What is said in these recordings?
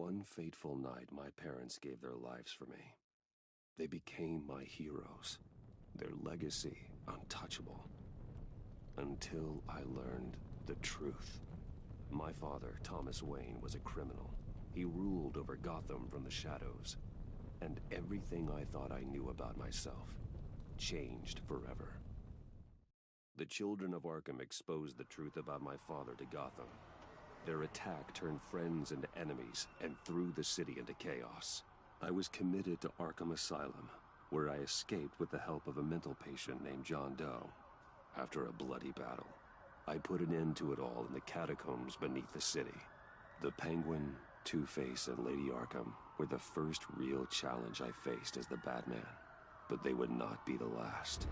One fateful night, my parents gave their lives for me. They became my heroes, their legacy untouchable. Until I learned the truth. My father, Thomas Wayne, was a criminal. He ruled over Gotham from the shadows. And everything I thought I knew about myself changed forever. The children of Arkham exposed the truth about my father to Gotham. Their attack turned friends into enemies and threw the city into chaos. I was committed to Arkham Asylum, where I escaped with the help of a mental patient named John Doe. After a bloody battle, I put an end to it all in the catacombs beneath the city. The Penguin, Two-Face, and Lady Arkham were the first real challenge I faced as the Batman, but they would not be the last.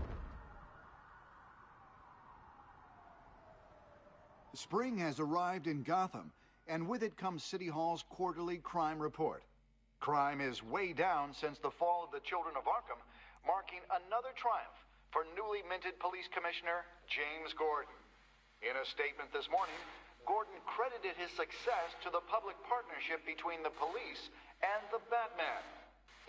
Spring has arrived in Gotham, and with it comes City Hall's quarterly crime report. Crime is way down since the fall of the Children of Arkham, marking another triumph for newly minted Police Commissioner James Gordon. In a statement this morning, Gordon credited his success to the public partnership between the police and the Batman.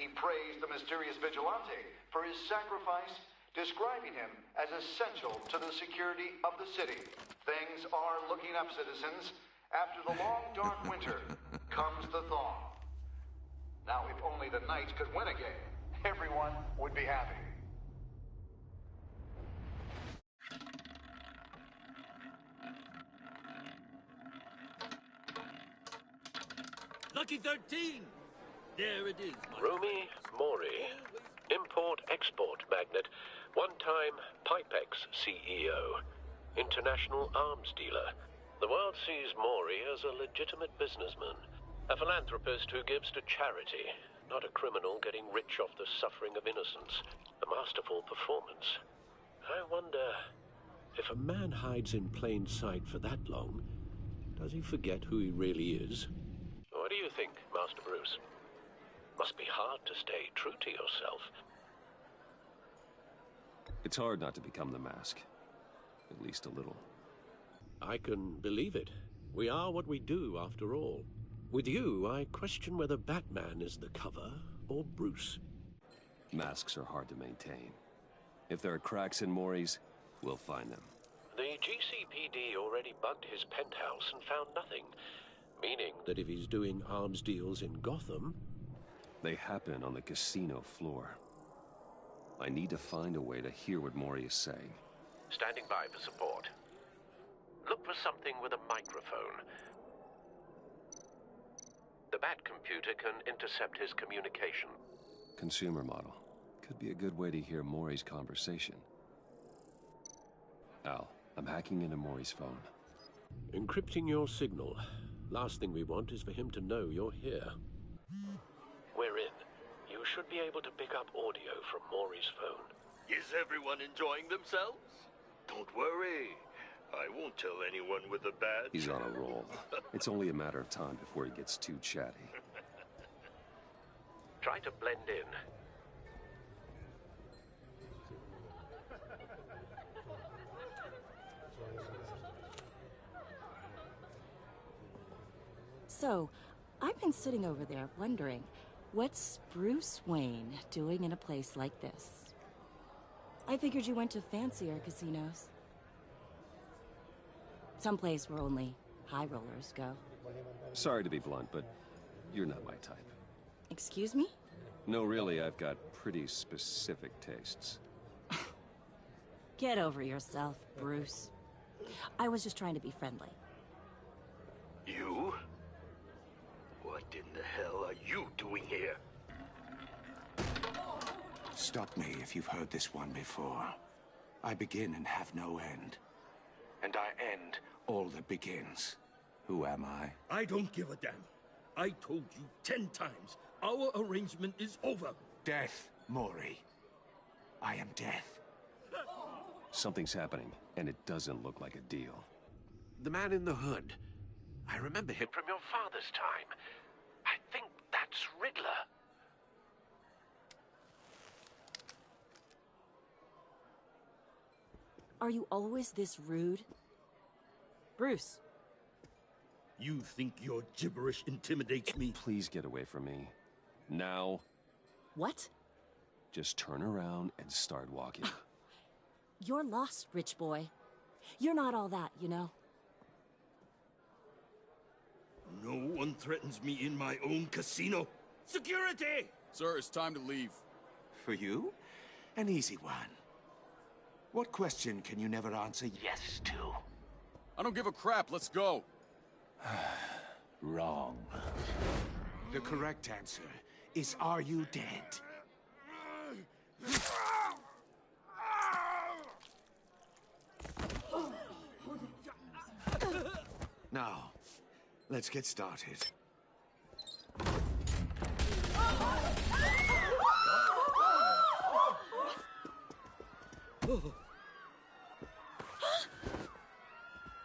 He praised the mysterious vigilante for his sacrifice, describing him as essential to the security of the city. Things are looking up, citizens. After the long, dark winter comes the thaw. Now, if only the Knights could win again, everyone would be happy. Lucky 13! There it is, Rumi Mori, import-export magnate, one-time Pipex CEO, international arms dealer. The world sees Mori as a legitimate businessman, a philanthropist who gives to charity, not a criminal getting rich off the suffering of innocence. A masterful performance. I wonder, if a man hides in plain sight for that long, does he forget who he really is? What do you think, Master Bruce? Must be hard to stay true to yourself. It's hard not to become the Mask. At least a little. I can believe it. We are what we do, after all. With you, I question whether Batman is the cover or Bruce. Masks are hard to maintain. If there are cracks in Mori's, we'll find them. The GCPD already bugged his penthouse and found nothing. Meaning that if he's doing arms deals in Gotham... They happen on the casino floor. I need to find a way to hear what Mori is saying. Standing by for support. Look for something with a microphone. The Bat computer can intercept his communication. Consumer model. Could be a good way to hear Mori's conversation. Al, I'm hacking into Mori's phone. Encrypting your signal. Last thing we want is for him to know you're here. We're in. You should be able to pick up audio from Mori's phone. Is everyone enjoying themselves? Don't worry. I won't tell anyone with a badge. He's on a roll. It's only a matter of time before he gets too chatty. Try to blend in. So, I've been sitting over there wondering, what's Bruce Wayne doing in a place like this? I figured you went to fancier casinos. Someplace where only high rollers go. Sorry to be blunt, but you're not my type. Excuse me? No, really, I've got pretty specific tastes. Get over yourself, Bruce. I was just trying to be friendly. You? What in the hell are you doing here? Stop me if you've heard this one before. I begin and have no end. And I end all that begins. Who am I? I don't give a damn. I told you 10 times. Our arrangement is over. Death, Mori. I am death. Something's happening, and it doesn't look like a deal. The man in the hood. I remember him from your father's time. I think that's Riddler. Are you always this rude? Bruce. You think your gibberish intimidates me? Please get away from me. Now. What? Just turn around and start walking. You're lost, rich boy. You're not all that, you know. No one threatens me in my own casino. Security! Sir, it's time to leave. For you? An easy one. What question can you never answer yes to? I don't give a crap. Let's go. Wrong. The correct answer is, are you dead? Now, let's get started.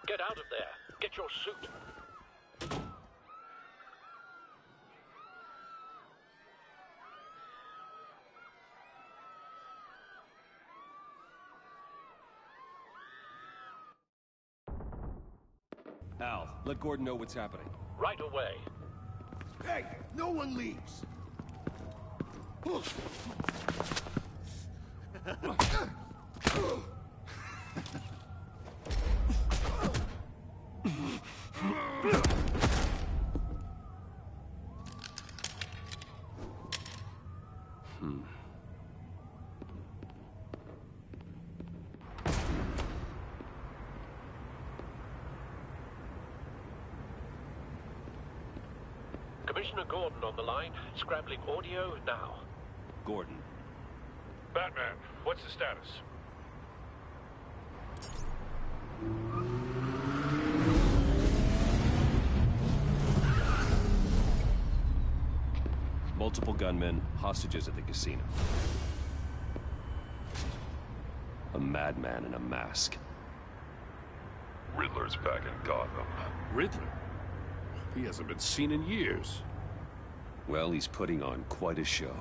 Get out of there. Get your suit. Al, let Gordon know what's happening. Right away. Hey, no one leaves! Commissioner Gordon on the line, scrambling audio now. Gordon. Batman, what's the status? Multiple gunmen, hostages at the casino. A madman in a mask. Riddler's back in Gotham. Riddler? He hasn't been seen in years. Well, he's putting on quite a show.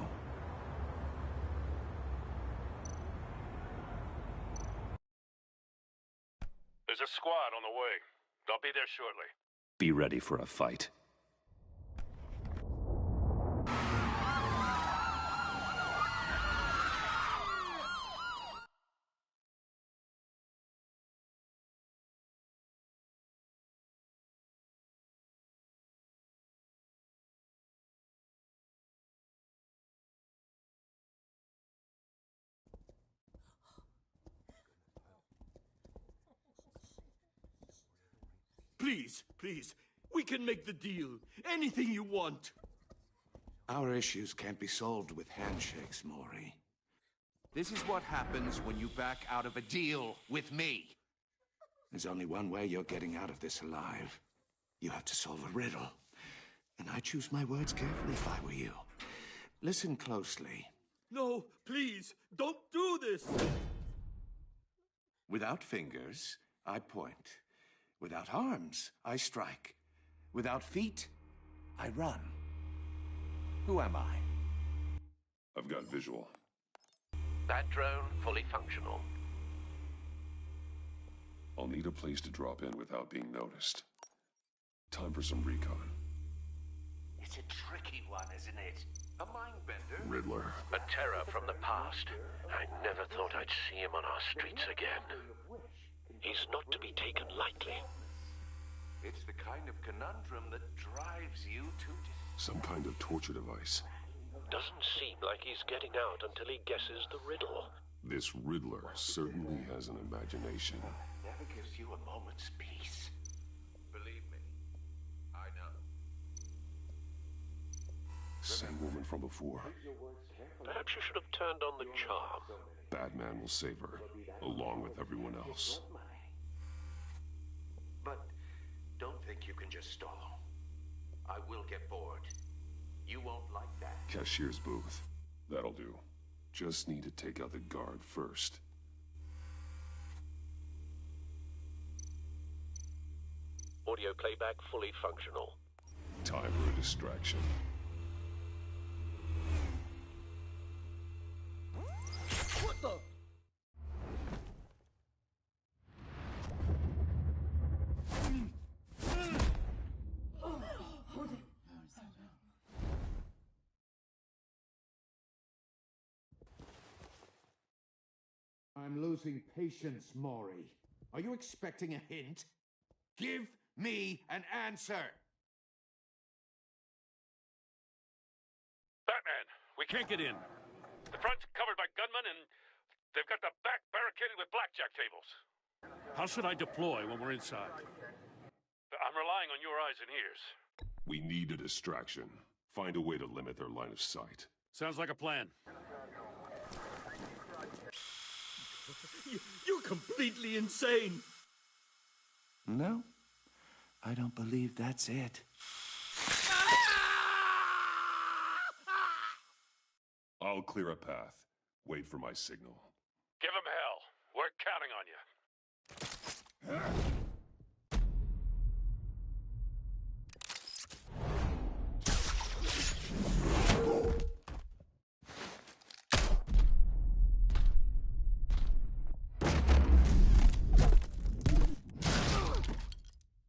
There's a squad on the way. They'll be there shortly. Be ready for a fight. Please, please, we can make the deal. Anything you want. Our issues can't be solved with handshakes, Maury. This is what happens when you back out of a deal with me. There's only one way you're getting out of this alive. You have to solve a riddle. And I choose my words carefully if I were you. Listen closely. No, please, don't do this! Without fingers, I point. Without arms, I strike. Without feet, I run. Who am I? I've got visual. That drone fully functional. I'll need a place to drop in without being noticed. Time for some recon. It's a tricky one, isn't it? A mind-bender. Riddler. A terror from the past. I never thought I'd see him on our streets again. He's not to be taken lightly. It's the kind of conundrum that drives you to... Some kind of torture device. Doesn't seem like he's getting out until he guesses the riddle. This Riddler certainly has an imagination. Never gives you a moment's peace. Believe me, I know. Same woman from before. Perhaps you should have turned on the charm. Batman will save her, along with everyone else. But don't think you can just stall. I will get bored. You won't like that. Cashier's booth. That'll do. Just need to take out the guard first. Audio playback fully functional. Time for a distraction. What the? I'm losing patience, Maury. Are you expecting a hint? Give me an answer! Batman, we can't get in. The front's covered by gunmen, and they've got the back barricaded with blackjack tables. How should I deploy when we're inside? I'm relying on your eyes and ears. We need a distraction. Find a way to limit their line of sight. Sounds like a plan. You're completely insane. No, I don't believe that's it. I'll clear a path. Wait for my signal. Give him hell. We're counting on you.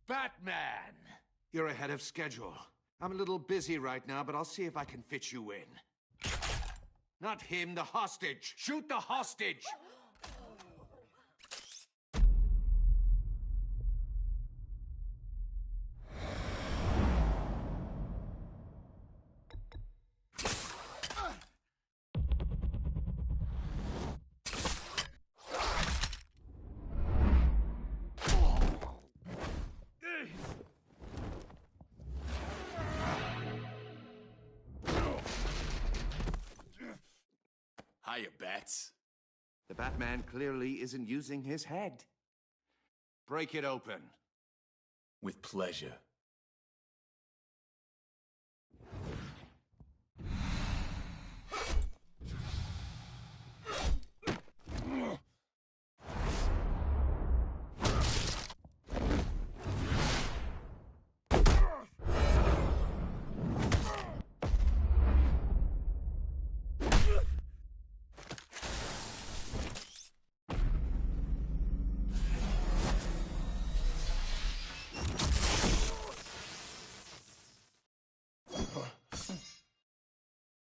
Batman! You're ahead of schedule. I'm a little busy right now, but I'll see if I can fit you in. Not him, the hostage! Shoot the hostage! Hiya, Bats. The Batman clearly isn't using his head. Break it open. With pleasure.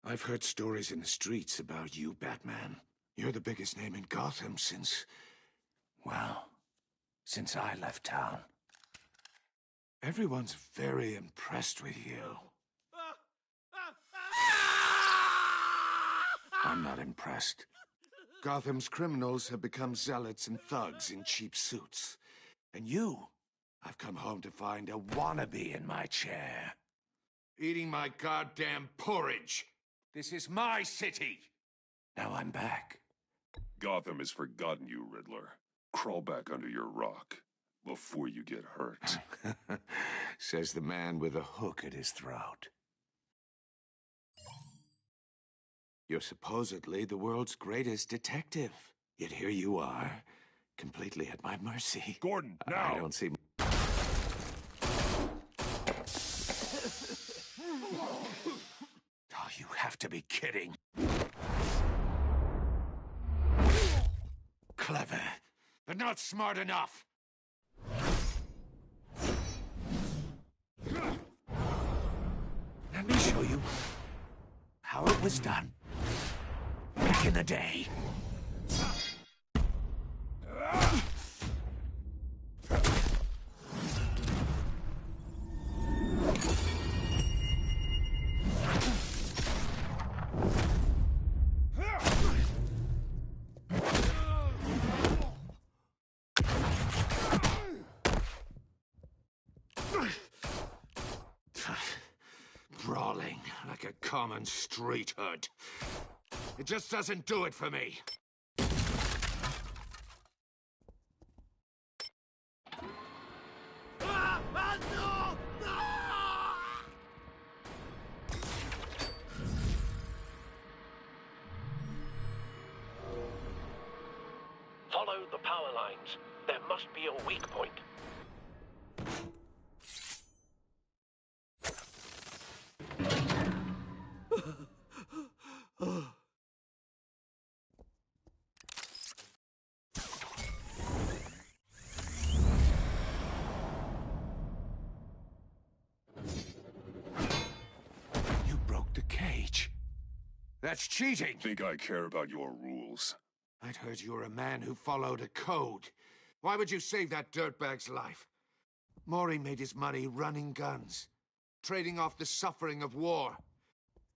I've heard stories in the streets about you, Batman. You're the biggest name in Gotham since... well, since I left town. Everyone's very impressed with you. I'm not impressed. Gotham's criminals have become zealots and thugs in cheap suits. And you, I've come home to find a wannabe in my chair. Eating my goddamn porridge. This is my city. Now I'm back. Gotham has forgotten you, Riddler. Crawl back under your rock before you get hurt. Says the man with a hook at his throat. You're supposedly the world's greatest detective. Yet here you are, completely at my mercy. Gordon, now! I don't see... Oh, you have to be kidding. Clever, but not smart enough. Let me show you how it was done back in the day. Brawling like a common street hood. It just doesn't do it for me. Follow the power lines. There must be a weak point. You broke the cage. That's cheating. Think I care about your rules? I'd heard you were a man who followed a code. Why would you save that dirtbag's life? Maury made his money running guns, trading off the suffering of war.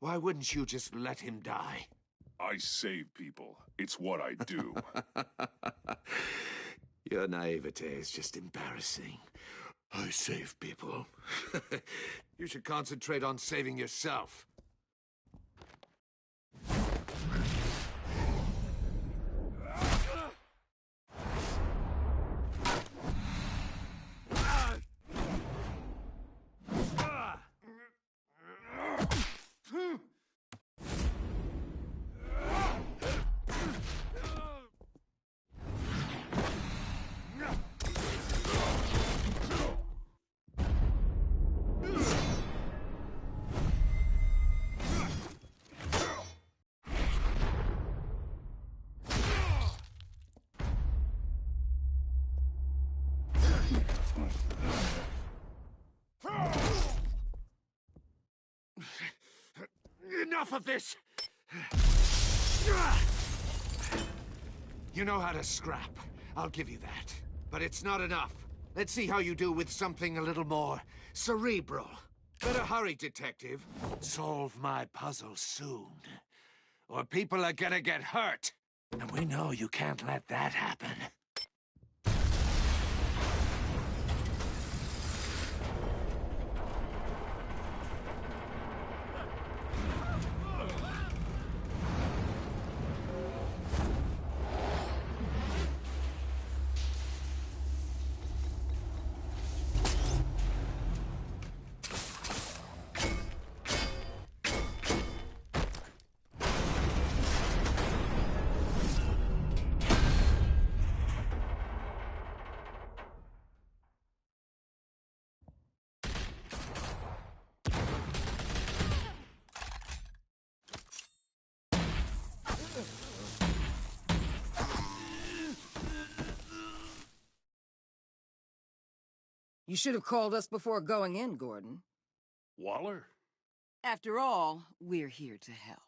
Why wouldn't you just let him die? I save people. It's what I do. Your naivete is just embarrassing. I save people. You should concentrate on saving yourself. Enough of this! You know how to scrap. I'll give you that. But it's not enough. Let's see how you do with something a little more cerebral. Better hurry, detective. Solve my puzzle soon. Or people are gonna get hurt. And we know you can't let that happen. You should have called us before going in, Gordon. Waller? After all, we're here to help.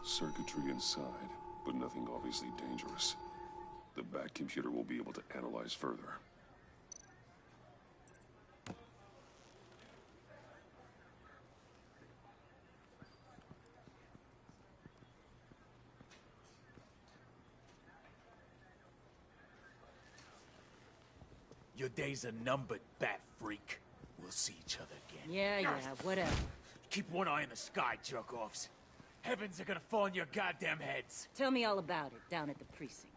Circuitry inside, but nothing obviously dangerous. The back computer will be able to analyze further. Your days are numbered, bat freak. We'll see each other again. Yeah, whatever. Keep one eye in the sky, jerk-offs. Heavens are gonna fall on your goddamn heads. Tell me all about it down at the precinct.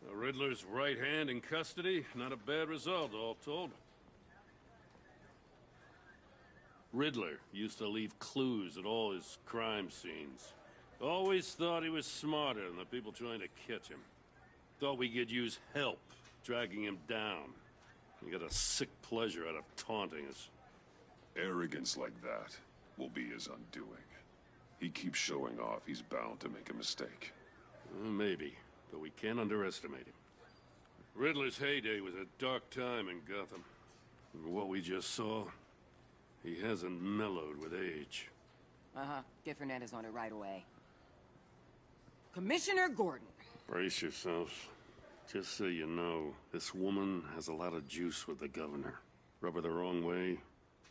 The Riddler's right hand in custody. Not a bad result, all told. Riddler used to leave clues at all his crime scenes. Always thought he was smarter than the people trying to catch him. Thought we could use help dragging him down. He got a sick pleasure out of taunting us. Arrogance like that will be his undoing. He keeps showing off, he's bound to make a mistake. Maybe, but we can't underestimate him. Riddler's heyday was a dark time in Gotham. And what we just saw, he hasn't mellowed with age. Uh-huh. Get Fernandez on it right away. Commissioner Gordon. Brace yourselves. Just so you know, this woman has a lot of juice with the governor. Rub her the wrong way,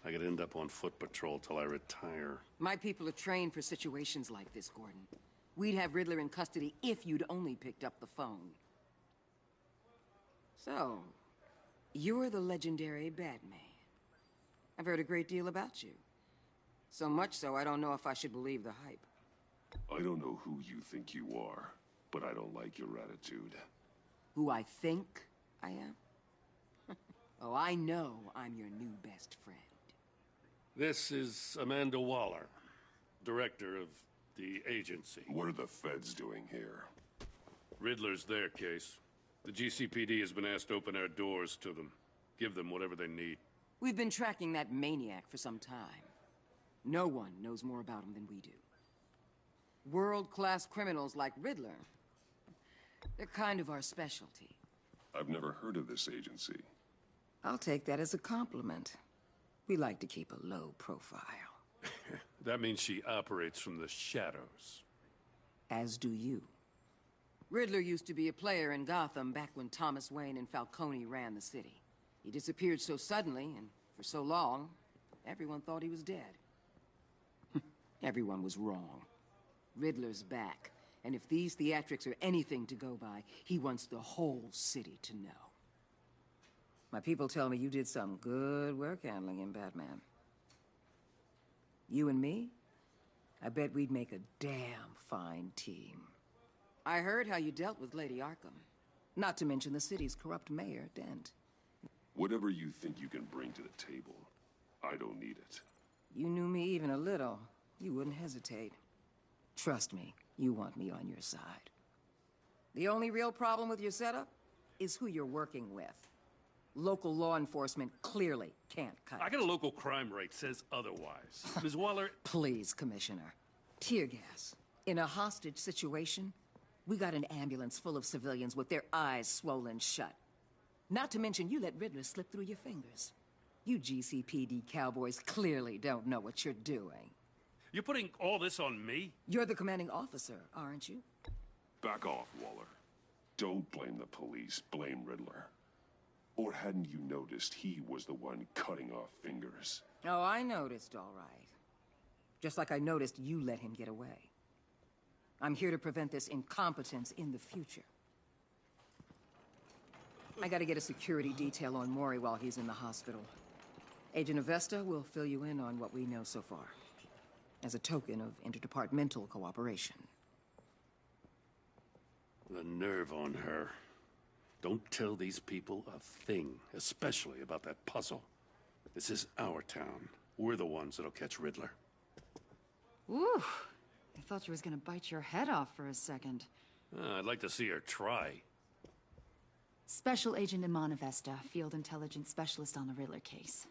I could end up on foot patrol till I retire. My people are trained for situations like this, Gordon. We'd have Riddler in custody if you'd only picked up the phone. So, you're the legendary Batman. I've heard a great deal about you. So much so, I don't know if I should believe the hype. I don't know who you think you are, but I don't like your attitude. Who I think I am? Oh, I know I'm your new best friend. This is Amanda Waller, director of the agency. What are the feds doing here? Riddler's their case. The GCPD has been asked to open our doors to them. Give them whatever they need. We've been tracking that maniac for some time. No one knows more about him than we do. World-class criminals like Riddler, they're kind of our specialty. I've never heard of this agency. I'll take that as a compliment. We like to keep a low profile. That means she operates from the shadows. As do you. Riddler used to be a player in Gotham back when Thomas Wayne and Falcone ran the city. He disappeared so suddenly and for so long, everyone thought he was dead. Everyone was wrong. Riddler's back, and if these theatrics are anything to go by, he wants the whole city to know. My people tell me you did some good work handling him, Batman. You and me? I bet we'd make a damn fine team. I heard how you dealt with Lady Arkham. Not to mention the city's corrupt mayor, Dent. Whatever you think you can bring to the table, I don't need it. You knew me even a little, you wouldn't hesitate. Trust me, you want me on your side. The only real problem with your setup is who you're working with. Local law enforcement clearly can't cut I got a local crime rate says otherwise. Ms. Waller... Please, Commissioner. Tear gas. In a hostage situation, we got an ambulance full of civilians with their eyes swollen shut. Not to mention you let Riddler slip through your fingers. You GCPD cowboys clearly don't know what you're doing. You're putting all this on me? You're the commanding officer, aren't you? Back off, Waller. Don't blame the police, blame Riddler. Or hadn't you noticed he was the one cutting off fingers? Oh, I noticed, all right. Just like I noticed you let him get away. I'm here to prevent this incompetence in the future. I gotta get a security detail on Maury while he's in the hospital. Agent Avesta will fill you in on what we know so far, as a token of interdepartmental cooperation. The nerve on her. Don't tell these people a thing, especially about that puzzle. This is our town. We're the ones that'll catch Riddler. Ooh, I thought you was gonna bite your head off for a second. I'd like to see her try. Special Agent Iman Avesta, Field Intelligence Specialist on the Riddler case.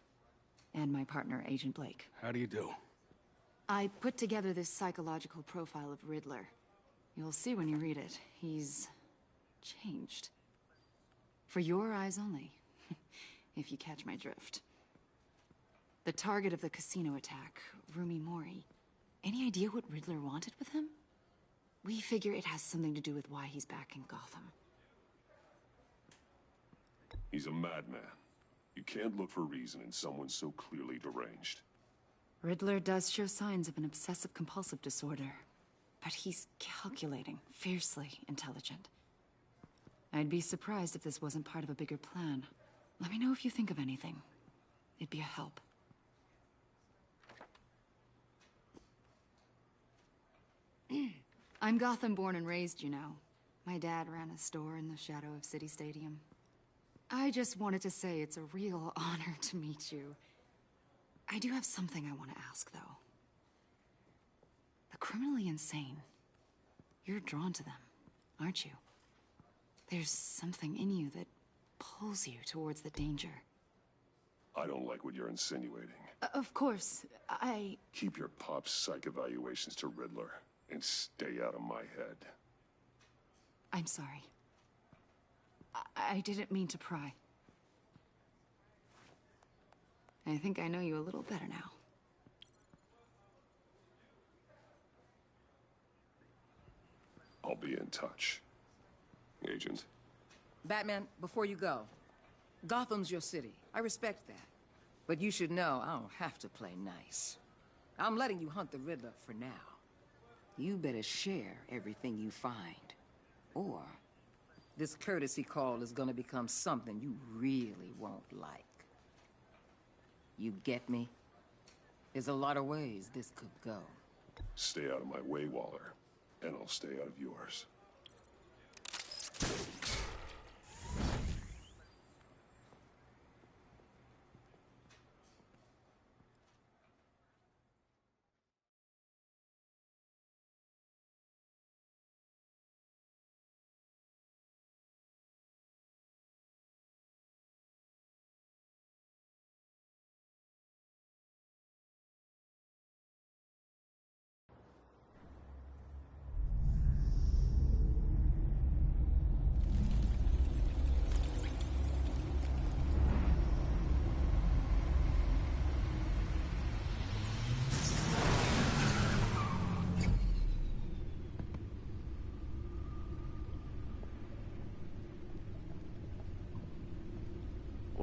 And my partner, Agent Blake. How do you do? I put together this psychological profile of Riddler. You'll see when you read it. He's changed. For your eyes only, if you catch my drift. The target of the casino attack, Rumi Mori. Any idea what Riddler wanted with him? We figure it has something to do with why he's back in Gotham. He's a madman. You can't look for reason in someone so clearly deranged. Riddler does show signs of an obsessive-compulsive disorder, but he's calculating, fiercely intelligent. I'd be surprised if this wasn't part of a bigger plan. Let me know if you think of anything. It'd be a help. I'm Gotham born and raised, you know. My dad ran a store in the shadow of City Stadium. I just wanted to say it's a real honor to meet you. I do have something I want to ask, though. The criminally insane. You're drawn to them, aren't you? There's something in you that pulls you towards the danger. I don't like what you're insinuating. Of course, I... Keep your pop's psych evaluations to Riddler, and stay out of my head. I'm sorry. I didn't mean to pry. I think I know you a little better now. I'll be in touch. Agent? Batman, before you go, Gotham's your city. I respect that. But you should know I don't have to play nice. I'm letting you hunt the Riddler for now. You better share everything you find. Or this courtesy call is gonna become something you really won't like. You get me? There's a lot of ways this could go. Stay out of my way, Waller, and I'll stay out of yours.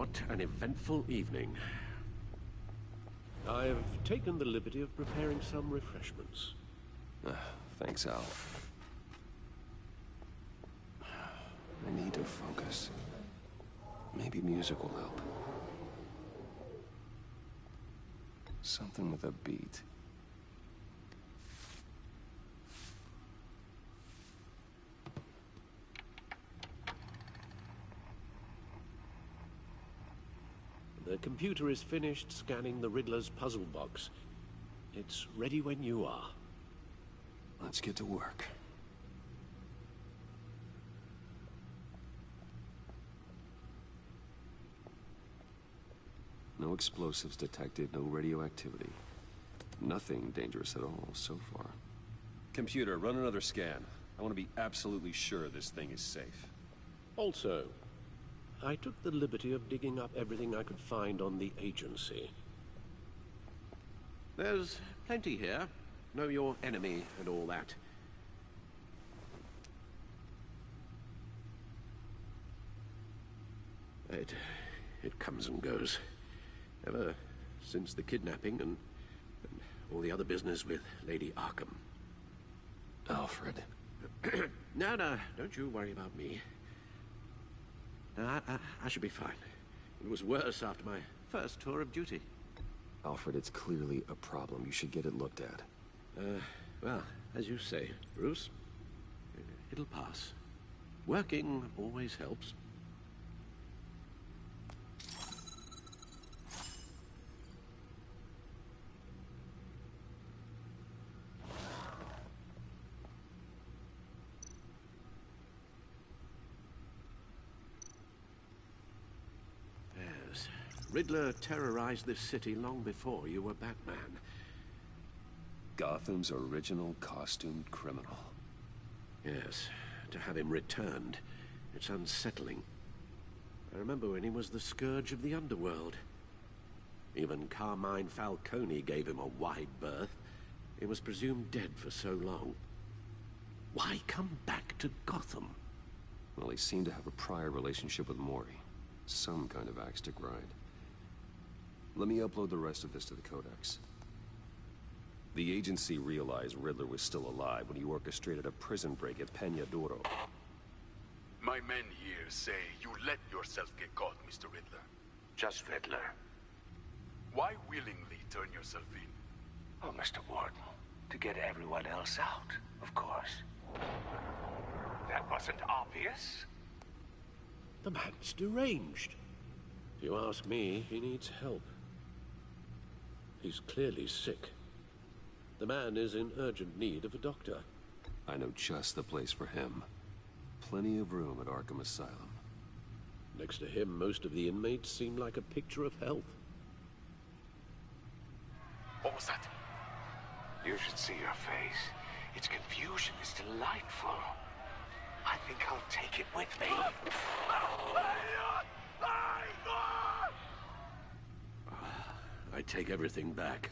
What an eventful evening. I've taken the liberty of preparing some refreshments. Thanks, Al. I need to focus. Maybe music will help. Something with a beat. The computer is finished scanning the Riddler's puzzle box. It's ready when you are. Let's get to work. No explosives detected, no radioactivity. Nothing dangerous at all so far. Computer, run another scan. I want to be absolutely sure this thing is safe. Also, I took the liberty of digging up everything I could find on the agency. There's plenty here. Know your enemy and all that. It comes and goes. Ever since the kidnapping and all the other business with Lady Arkham. Alfred. No, don't you worry about me. No, I should be fine. It was worse after my first tour of duty. Alfred, it's clearly a problem. You should get it looked at. Well, as you say, Bruce, it'll pass. Working always helps. Riddler terrorized this city long before you were Batman. Gotham's original costumed criminal. Yes, to have him returned, it's unsettling. I remember when he was the scourge of the underworld. Even Carmine Falcone gave him a wide berth. He was presumed dead for so long. Why come back to Gotham? Well, he seemed to have a prior relationship with Mori. Some kind of axe to grind. Let me upload the rest of this to the Codex. The agency realized Riddler was still alive when he orchestrated a prison break at Peña Duro. My men here say you let yourself get caught, Mr. Riddler. Just Riddler. Why willingly turn yourself in? Oh, Mr. Warden, to get everyone else out, of course. That wasn't obvious. The man's deranged. If you ask me, he needs help. He's clearly sick. The man is in urgent need of a doctor. I know just the place for him. Plenty of room at Arkham Asylum. Next to him, most of the inmates seem like a picture of health. What was that? You should see your face. Its confusion is delightful. I think I'll take it with me. I take everything back.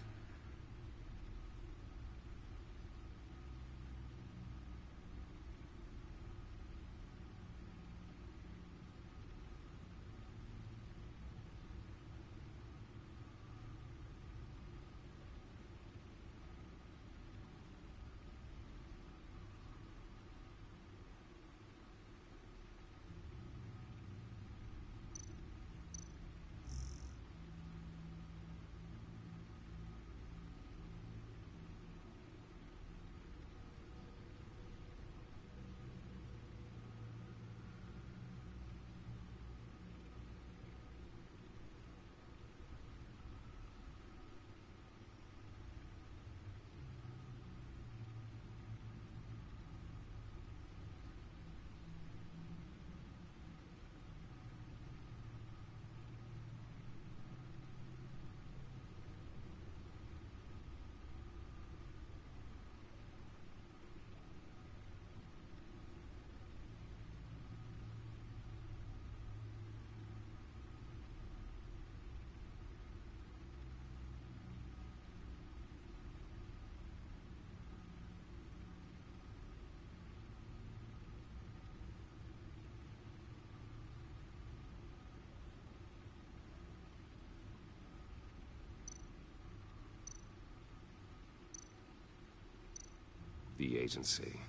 agency.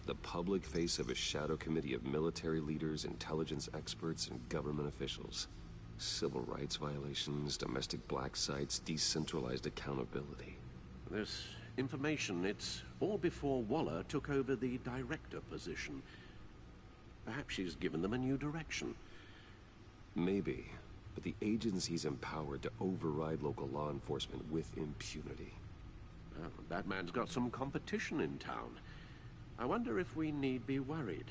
The public face of a shadow committee of military leaders, intelligence experts, and government officials. Civil rights violations, domestic black sites, decentralized accountability. This information, it's all before Waller took over the director position. Perhaps she's given them a new direction. Maybe, but the agency's empowered to override local law enforcement with impunity. Well, Batman's got some competition in town. I wonder if we need be worried.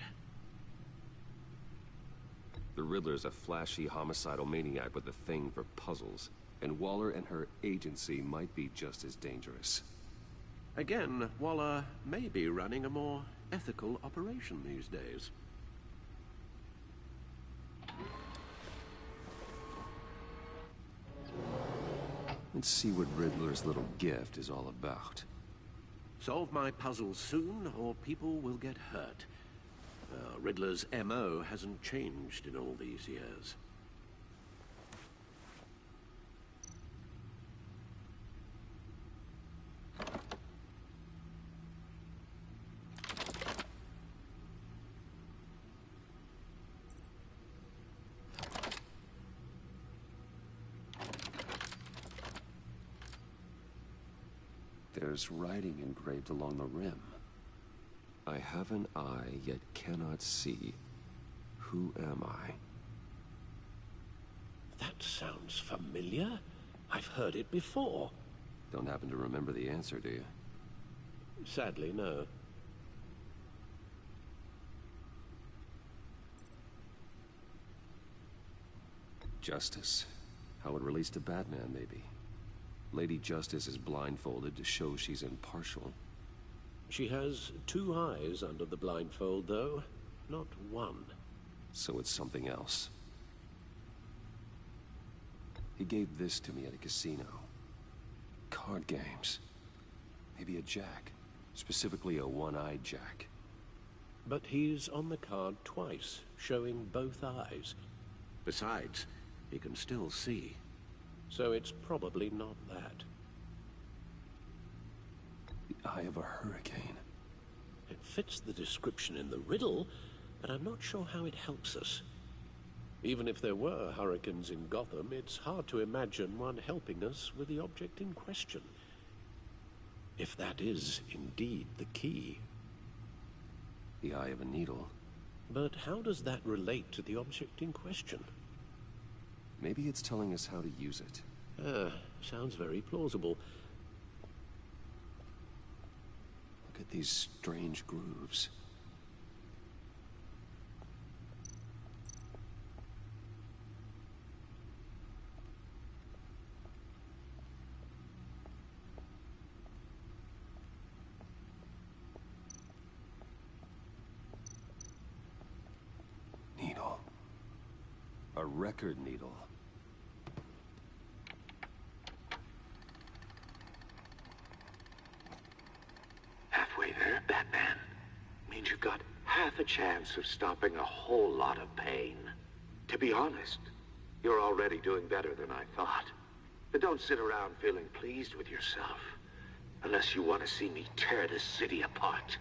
The Riddler's a flashy, homicidal maniac with a thing for puzzles, and Waller and her agency might be just as dangerous. Again, Waller may be running a more ethical operation these days. Let's see what Riddler's little gift is all about. Solve my puzzles soon, or people will get hurt. Riddler's M.O. hasn't changed in all these years. There's writing engraved along the rim. I have an eye, yet cannot see. Who am I? That sounds familiar. I've heard it before. Don't happen to remember the answer, do you? Sadly, no. Justice. How it relates to Batman, maybe. Lady Justice is blindfolded to show she's impartial. She has 2 eyes under the blindfold, though, not 1. So it's something else. He gave this to me at a casino. Card games. Maybe a jack. Specifically a one-eyed jack. But he's on the card twice, showing both eyes. Besides, he can still see. So it's probably not that. The eye of a hurricane. It fits the description in the riddle, but I'm not sure how it helps us. Even if there were hurricanes in Gotham, it's hard to imagine one helping us with the object in question. If that is indeed the key. The eye of a needle. But how does that relate to the object in question? Maybe it's telling us how to use it. Sounds very plausible. Look at these strange grooves. Needle. A record needle. Halfway there, Batman. Means you've got half a chance of stopping a whole lot of pain. To be honest, you're already doing better than I thought. But don't sit around feeling pleased with yourself. Unless you want to see me tear this city apart.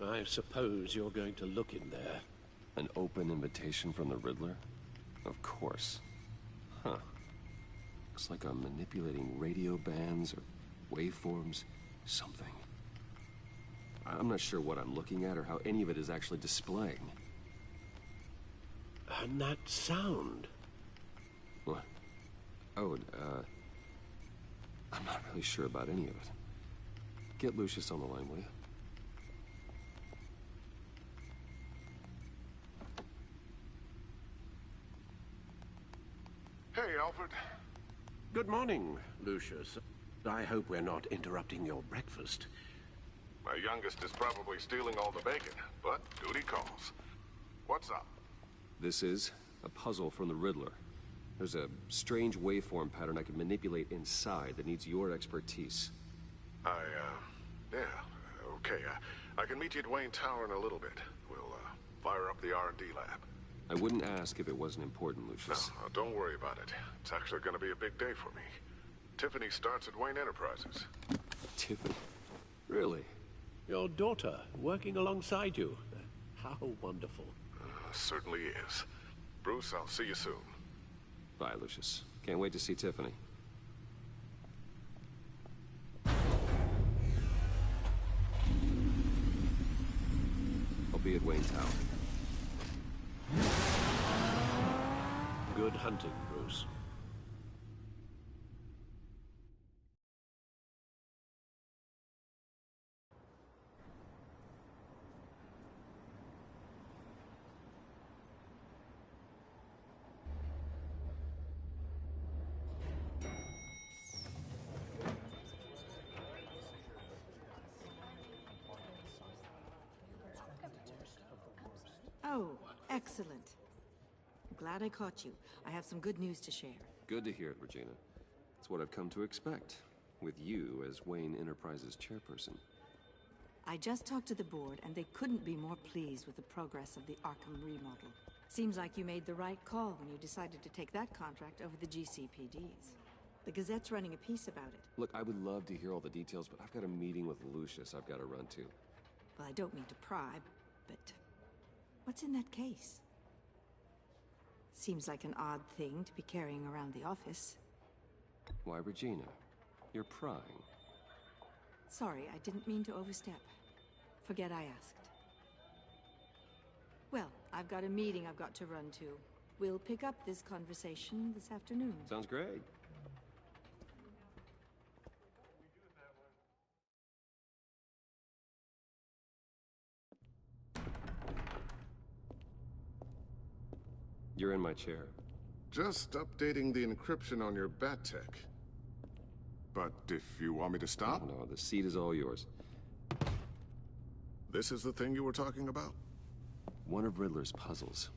I suppose you're going to look in there. An open invitation from the Riddler? Of course. Huh. Looks like I'm manipulating radio bands or waveforms. Something. I'm not sure what I'm looking at or how any of it is actually displaying. And that sound? What? Oh, I'm not really sure about any of it. Get Lucius on the line, will you? Hey, Alfred. Good morning, Lucius. I hope we're not interrupting your breakfast. My youngest is probably stealing all the bacon, but duty calls. What's up? This is a puzzle from the Riddler. There's a strange waveform pattern I can manipulate inside that needs your expertise. Yeah, okay. I can meet you at Wayne Tower in a little bit. We'll, fire up the R&D lab. I wouldn't ask if it wasn't important, Lucius. No, don't worry about it. It's actually gonna be a big day for me. Tiffany starts at Wayne Enterprises. Tiffany? Really? Your daughter, working alongside you. How wonderful. Certainly is. Bruce, I'll see you soon. Bye, Lucius. Can't wait to see Tiffany. I'll be at Wayne Tower. Good hunting, Bruce. Oh, excellent. Glad I caught you. I have some good news to share. Good to hear it, Regina. It's what I've come to expect, with you as Wayne Enterprises chairperson. I just talked to the board, and they couldn't be more pleased with the progress of the Arkham remodel. Seems like you made the right call when you decided to take that contract over the GCPD's. The Gazette's running a piece about it. Look, I would love to hear all the details, but I've got a meeting with Lucius I've got to run to. Well, I don't mean to pry, but what's in that case? Seems like an odd thing to be carrying around the office. Why, Regina? You're prying. Sorry, I didn't mean to overstep. Forget I asked. Well, I've got a meeting I've got to run to. We'll pick up this conversation this afternoon. Sounds great. You're in my chair. Just updating the encryption on your bat tech. But if you want me to stop? No, the seat is all yours. This is the thing you were talking about? One of Riddler's puzzles.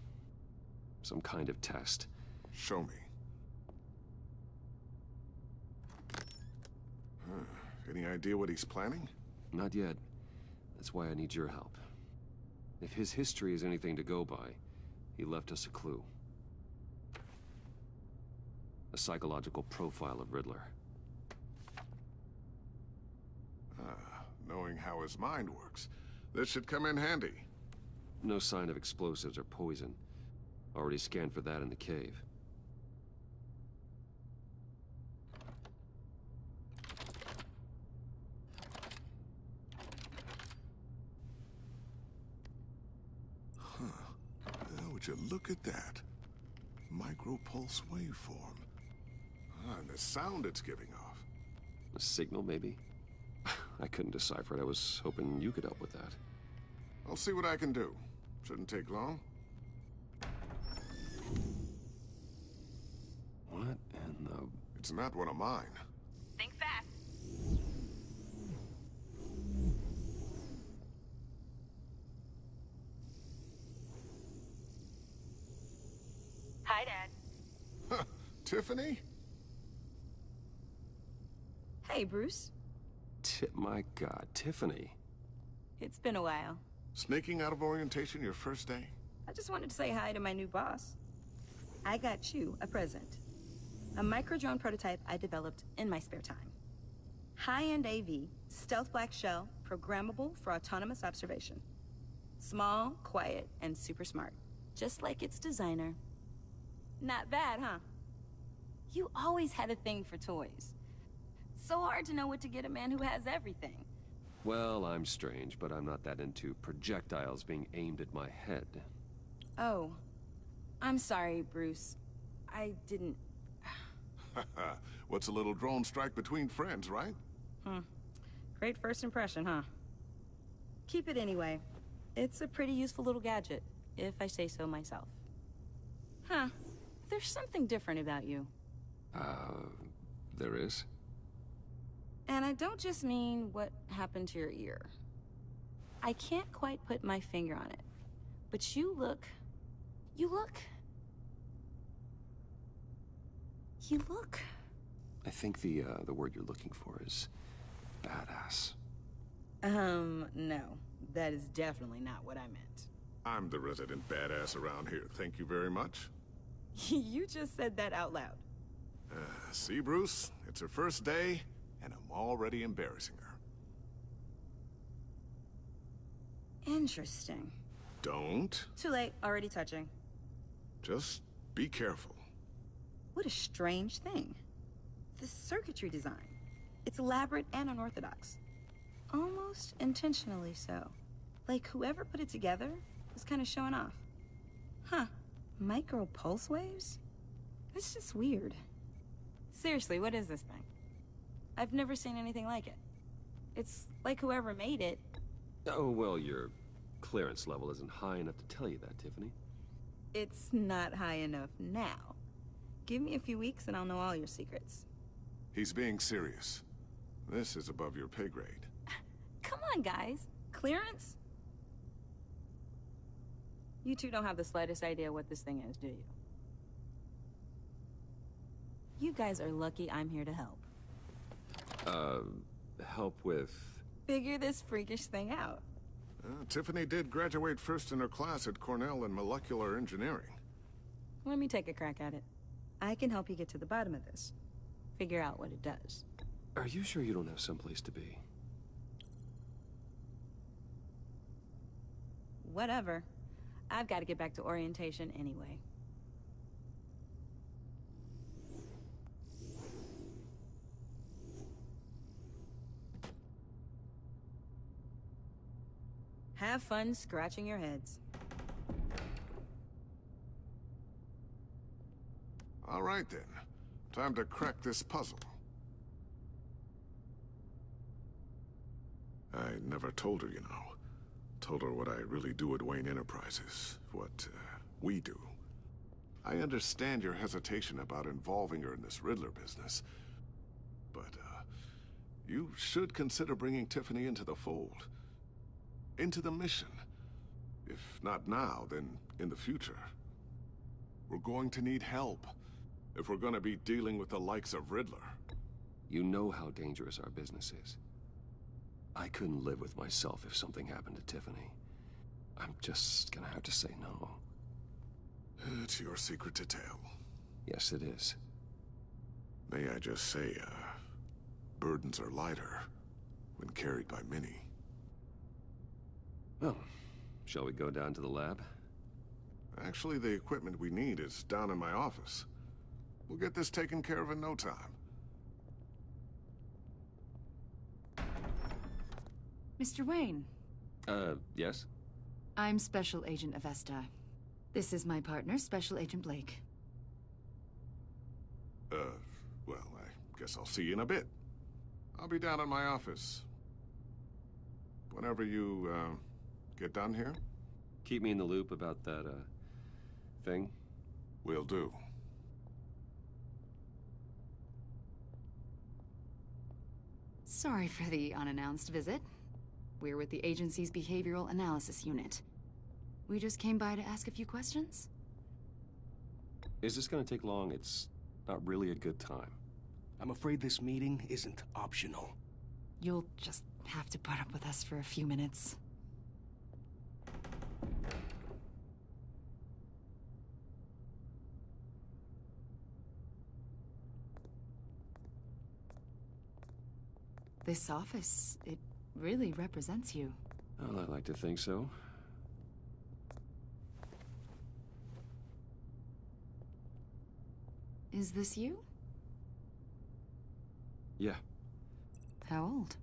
Some kind of test. Show me. Any idea what he's planning? Not yet. That's why I need your help. If his history is anything to go by, he left us a clue. A psychological profile of Riddler. Knowing how his mind works, this should come in handy. No sign of explosives or poison. Already scanned for that in the cave. Would you look at that? Micropulse waveform. And the sound it's giving off. A signal, maybe? I couldn't decipher it. I was hoping you could help with that. I'll see what I can do. Shouldn't take long. What in the... It's not one of mine. Think fast. Hi, Dad. Tiffany? Hey, Bruce. My God, Tiffany. It's been a while. Sneaking out of orientation your first day? I just wanted to say hi to my new boss. I got you a present. A micro-drone prototype I developed in my spare time. High-end AV, stealth black shell, programmable for autonomous observation. Small, quiet, and super smart. Just like its designer. Not bad, huh? You always had a thing for toys. So hard to know what to get a man who has everything. Well, I'm strange, but I'm not that into projectiles being aimed at my head. Oh. I'm sorry, Bruce. I didn't... What's a little drone strike between friends, right? Great first impression, huh? Keep it anyway. It's a pretty useful little gadget, if I say so myself. Huh. There's something different about you. There is? And I don't just mean what happened to your ear. I can't quite put my finger on it. But you look... I think the word you're looking for is badass. No. That is definitely not what I meant. I'm the resident badass around here. Thank you very much. You just said that out loud. See, Bruce? It's her first day, and I'm already embarrassing her. Interesting. Don't. Too late, already touching. Just be careful. What a strange thing. The circuitry design. It's elaborate and unorthodox. Almost intentionally so. Like whoever put it together was kind of showing off. Huh. Micro pulse waves? That's just weird. Seriously, what is this thing? I've never seen anything like it. It's like whoever made it. Oh, well, your clearance level isn't high enough to tell you that, Tiffany. It's not high enough now. Give me a few weeks and I'll know all your secrets. He's being serious. This is above your pay grade. Come on, guys. Clearance? You two don't have the slightest idea what this thing is, do you? You guys are lucky I'm here to help. Help with... Figure this freakish thing out. Tiffany did graduate first in her class at Cornell in molecular engineering. Let me take a crack at it. I can help you get to the bottom of this. Figure out what it does. Are you sure you don't have someplace to be? Whatever. I've got to get back to orientation anyway. Have fun scratching your heads. All right, then. Time to crack this puzzle. I never told her, you know. Told her what I really do at Wayne Enterprises. What, we do. I understand your hesitation about involving her in this Riddler business. But, you should consider bringing Tiffany into the fold. Into the mission. If not now, then in the future. We're going to need help if we're going to be dealing with the likes of Riddler. You know how dangerous our business is. I couldn't live with myself if something happened to Tiffany. I'm just gonna have to say no. It's your secret to tell. Yes, it is. May I just say, burdens are lighter when carried by many. Well, shall we go down to the lab? Actually, the equipment we need is down in my office. We'll get this taken care of in no time. Mr. Wayne. Yes? I'm Special Agent Avesta. This is my partner, Special Agent Blake. Well, I guess I'll see you in a bit. I'll be down in my office. Whenever you, get done here? Keep me in the loop about that, thing? Will do. Sorry for the unannounced visit. We're with the agency's behavioral analysis unit. We just came by to ask a few questions. Is this gonna take long? It's not really a good time. I'm afraid this meeting isn't optional. You'll just have to put up with us for a few minutes. This office, it really represents you. Well, I like to think so. Is this you? Yeah. How old?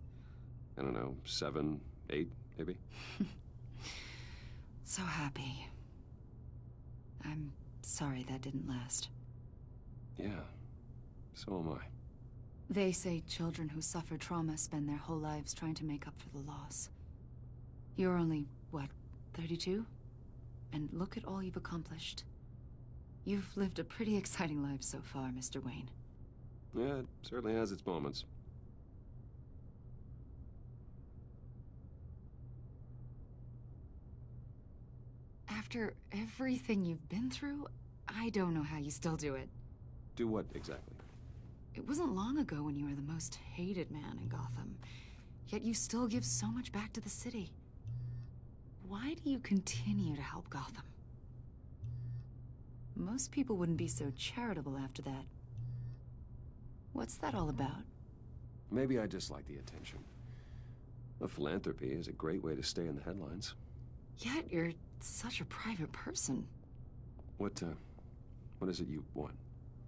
I don't know, 7, 8, maybe? So happy. I'm sorry that didn't last. Yeah, so am I. They say children who suffer trauma spend their whole lives trying to make up for the loss. You're only, what, 32? And look at all you've accomplished. You've lived a pretty exciting life so far, Mr. Wayne. Yeah, it certainly has its moments. After everything you've been through, I don't know how you still do it. Do what, exactly? It wasn't long ago when you were the most hated man in Gotham, yet you still give so much back to the city. Why do you continue to help Gotham? Most people wouldn't be so charitable after that. What's that all about? Maybe I just like the attention. The philanthropy is a great way to stay in the headlines. Yet you're such a private person. What is it you want?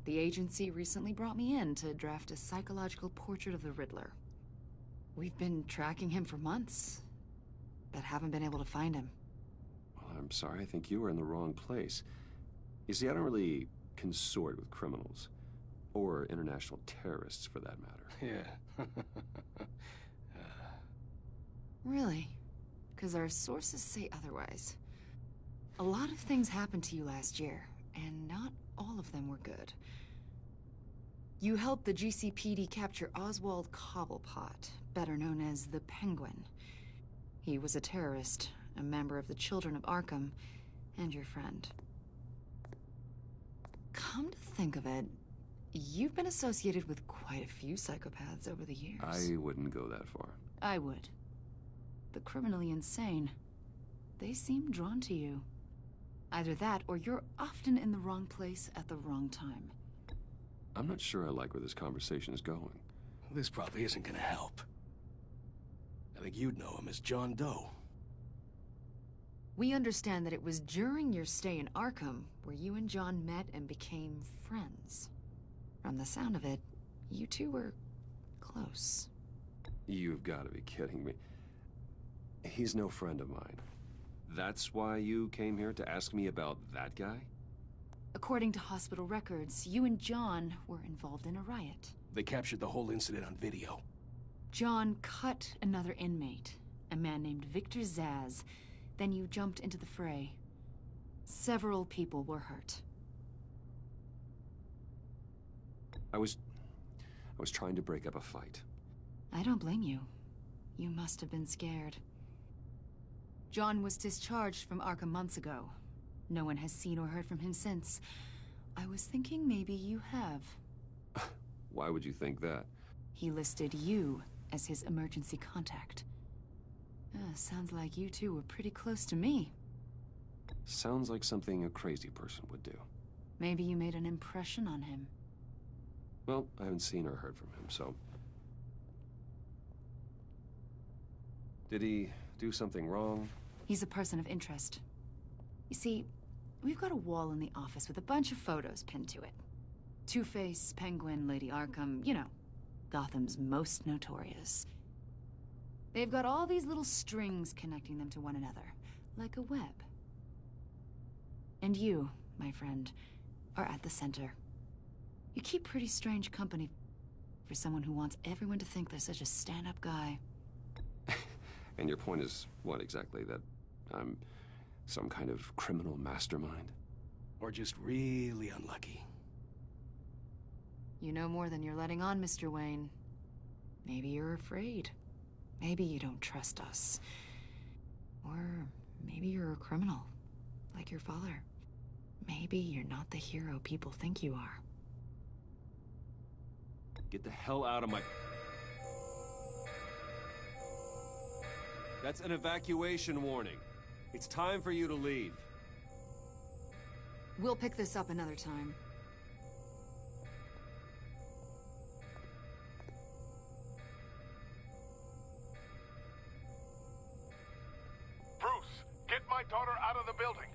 The agency recently brought me in to draft a psychological portrait of the Riddler. We've been tracking him for months, but haven't been able to find him. Well, I'm sorry, I think you were in the wrong place. You see, I don't really consort with criminals. Or international terrorists, for that matter. Yeah. Really? Because our sources say otherwise. A lot of things happened to you last year, and not all of them were good. You helped the GCPD capture Oswald Cobblepot, better known as the Penguin. He was a terrorist, a member of the Children of Arkham, and your friend. Come to think of it, you've been associated with quite a few psychopaths over the years. I wouldn't go that far. I would. The criminally insane. They seem drawn to you. Either that, or you're often in the wrong place at the wrong time. I'm not sure I like where this conversation is going. This probably isn't gonna help. I think you'd know him as John Doe. We understand that it was during your stay in Arkham where you and John met and became friends. From the sound of it, you two were close. You've got to be kidding me. He's no friend of mine. That's why you came here to ask me about that guy? According to hospital records, you and John were involved in a riot. They captured the whole incident on video. John cut another inmate, a man named Victor Zsasz. Then you jumped into the fray. Several people were hurt. I was trying to break up a fight. I don't blame you. You must have been scared. John was discharged from Arkham months ago. No one has seen or heard from him since. I was thinking maybe you have. Why would you think that? He listed you as his emergency contact. Sounds like you two were pretty close to me. Sounds like something a crazy person would do. Maybe you made an impression on him. Well, I haven't seen or heard from him, so... Did he do something wrong? He's a person of interest. You see, we've got a wall in the office with a bunch of photos pinned to it. Two-Face, Penguin, Lady Arkham, you know, Gotham's most notorious. They've got all these little strings connecting them to one another, like a web. And you, my friend, are at the center. You keep pretty strange company for someone who wants everyone to think they're such a stand-up guy. And your point is what exactly? That I'm some kind of criminal mastermind? Or just really unlucky? You know more than you're letting on, Mr. Wayne. Maybe you're afraid. Maybe you don't trust us. Or maybe you're a criminal, like your father. Maybe you're not the hero people think you are. Get the hell out of my... That's an evacuation warning. It's time for you to leave. We'll pick this up another time. Bruce, get my daughter out of the building.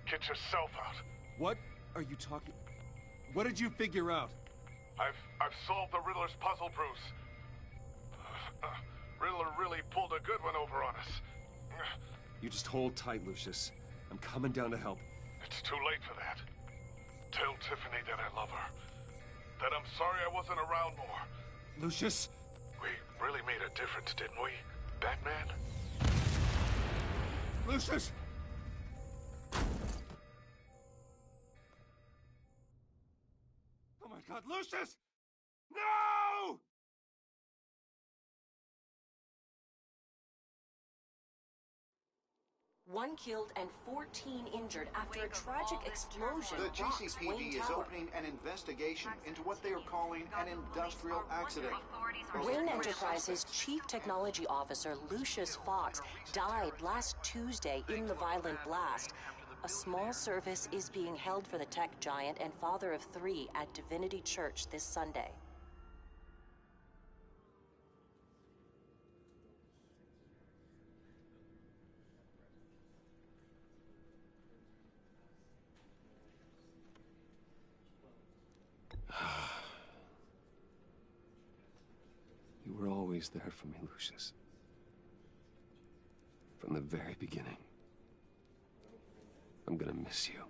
Get yourself out. What are you talking... What did you figure out? I've solved the Riddler's puzzle, Bruce. Riddler really pulled a good one over on us. You just hold tight, Lucius. I'm coming down to help. It's too late for that. Tell Tiffany that I love her. That I'm sorry I wasn't around more. Lucius? We really made a difference, didn't we, Batman? Lucius! Oh my God, Lucius! No! One killed and 14 injured after a tragic explosion. The rocks GCPD Wayne is Tower. opening an investigation into what they are calling an industrial accident. Wayne Enterprises' Chief Technology Officer, Lucius Fox, died last Tuesday in the violent blast. A small service is being held for the tech giant and father of 3 at Divinity Church this Sunday. always there for me, Lucius. From the very beginning. I'm gonna miss you.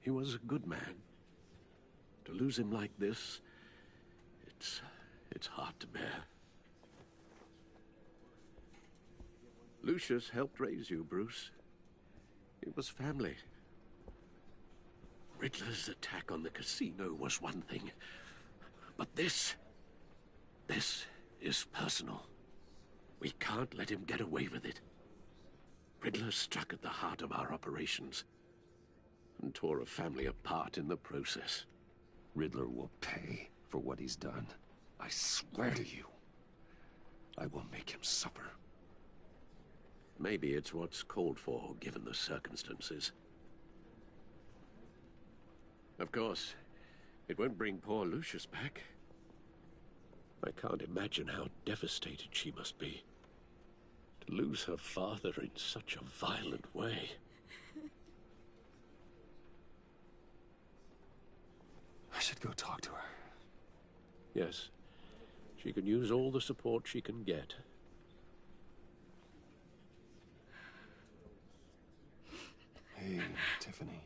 He was a good man. To lose him like this, it's hard to bear. Lucius helped raise you, Bruce. It was family. Riddler's attack on the casino was one thing, but this is personal. We can't let him get away with it. Riddler struck at the heart of our operations and tore a family apart in the process. Riddler will pay for what he's done. I swear to you, I will make him suffer. Maybe it's what's called for, given the circumstances. Of course, it won't bring poor Lucius back. I can't imagine how devastated she must be. To lose her father in such a violent way. I should go talk to her. Yes, she can use all the support she can get. Hey, Tiffany.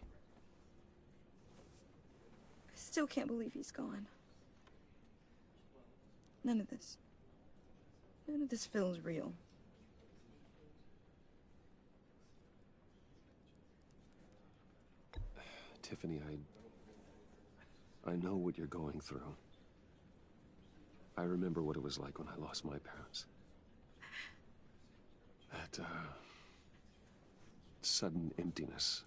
I still can't believe he's gone. None of this feels real. Tiffany, I know what you're going through. I remember what it was like when I lost my parents. That, sudden emptiness.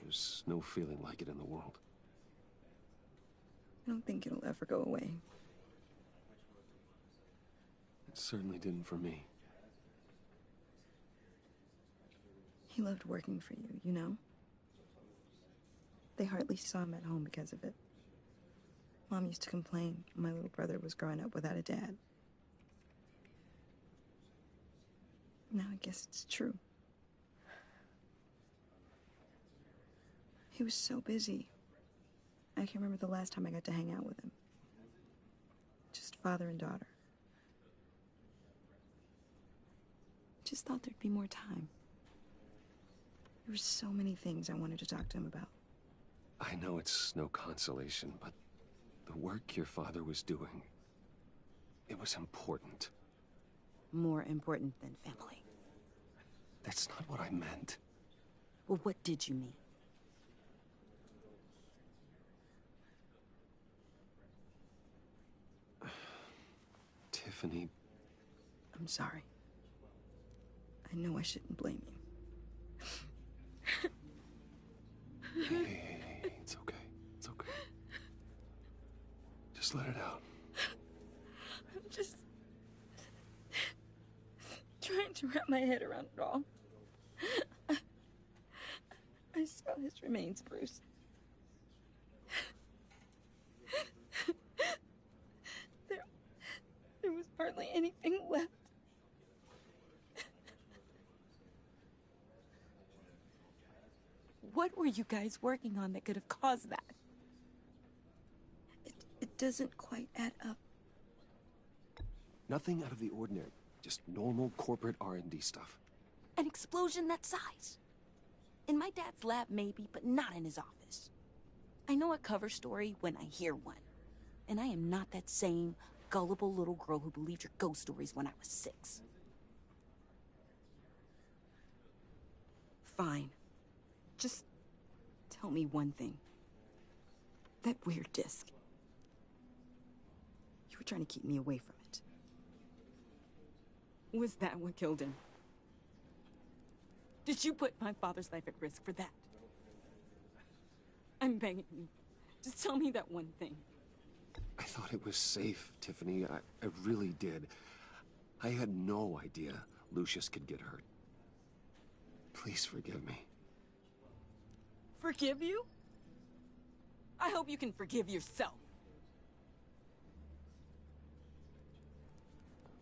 There's no feeling like it in the world. I don't think it'll ever go away. It certainly didn't for me. He loved working for you, you know? They hardly saw him at home because of it. Mom used to complain my little brother was growing up without a dad. Now I guess it's true. He was so busy. I can't remember the last time I got to hang out with him. Just father and daughter. Just thought there'd be more time. There were so many things I wanted to talk to him about. I know it's no consolation, but the work your father was doing, it was important. More important than family. That's not what I meant. Well, what did you mean? Tiffany. I'm sorry. I know I shouldn't blame you. Hey, it's okay. It's okay. Just let it out. I'm just trying to wrap my head around it all. I saw his remains, Bruce. There was hardly anything left. What were you guys working on that could have caused that? It doesn't quite add up. Nothing out of the ordinary. Just normal corporate R&D stuff. An explosion that size. In my dad's lab, maybe, but not in his office. I know a cover story when I hear one. And I am not that same gullible little girl who believed your ghost stories when I was 6. Fine. Just tell me one thing. That weird disc. You were trying to keep me away from it. Was that what killed him? Did you put my father's life at risk for that? I'm begging you. Just tell me that one thing. I thought it was safe, Tiffany. I really did. I had no idea Lucius could get hurt. Please forgive me. Forgive you? I hope you can forgive yourself.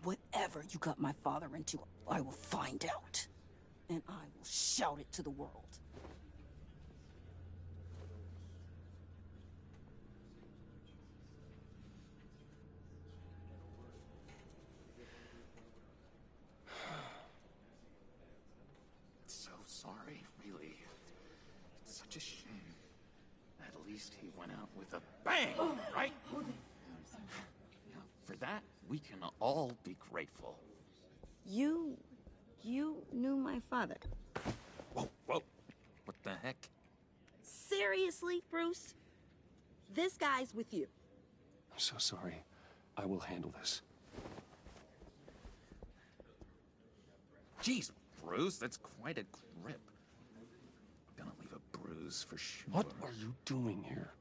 Whatever you got my father into, I will find out. And I will shout it to the world. sorry, really. It's such a shame. At least he went out with a bang, right? Now, for that, we can all be grateful. You knew my father. Whoa, whoa. What the heck? Seriously, Bruce? This guy's with you. I'm so sorry. I will handle this. Jeez, Bruce, that's quite a grip. Gonna leave a bruise for sure. What are you doing here?